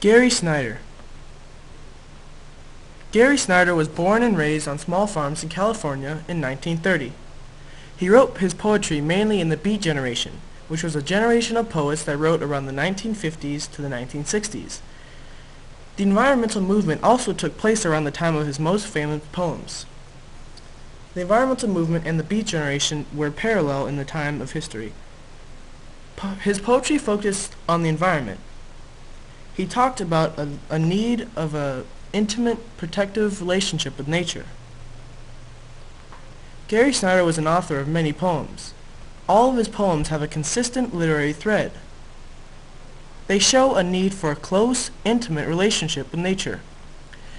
Gary Snyder. Gary Snyder was born and raised on small farms in California in 1930. He wrote his poetry mainly in the Beat generation, which was a generation of poets that wrote around the 1950s to the 1960s. The environmental movement also took place around the time of his most famous poems. The environmental movement and the Beat generation were parallel in the time of history. His poetry focused on the environment. He talked about a need of an intimate, protective relationship with nature. Gary Snyder was an author of many poems. All of his poems have a consistent literary thread. They show a need for a close, intimate relationship with nature.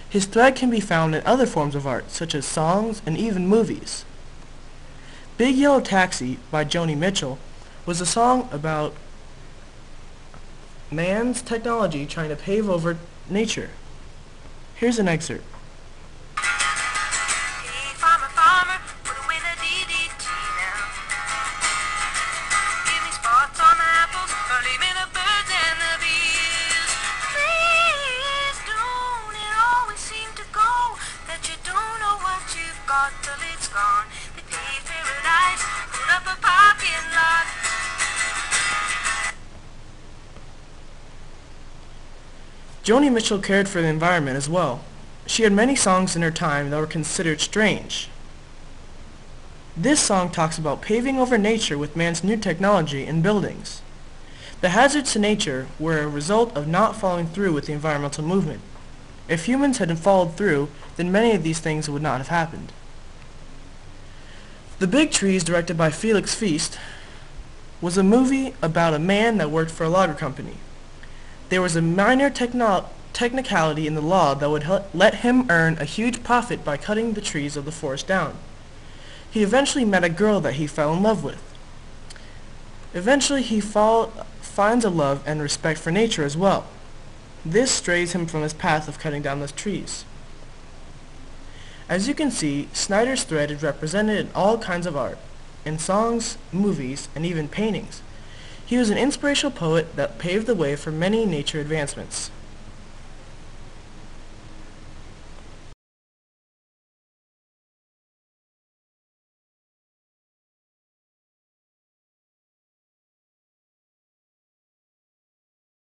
His thread can be found in other forms of art, such as songs and even movies. Big Yellow Taxi by Joni Mitchell was a song about man's technology trying to pave over nature. Here's an excerpt. Hey, farmer, farmer, put away the DDT now. Give me spots on the apples, or leave me the birds and the bees. Please don't it always seem to go that you don't know what you've got till it's gone. They paved paradise, put up a parking lot. Joni Mitchell cared for the environment as well. She had many songs in her time that were considered strange. This song talks about paving over nature with man's new technology and buildings. The hazards to nature were a result of not following through with the environmental movement. If humans had followed through, then many of these things would not have happened. The Big Trees, directed by Felix Feast, was a movie about a man that worked for a logger company. There was a minor technicality in the law that would let him earn a huge profit by cutting the trees of the forest down. He eventually met a girl that he fell in love with. Eventually he finds a love and respect for nature as well. This strays him from his path of cutting down those trees. As you can see, Snyder's thread is represented in all kinds of art, in songs, movies, and even paintings. He was an inspirational poet that paved the way for many nature advancements.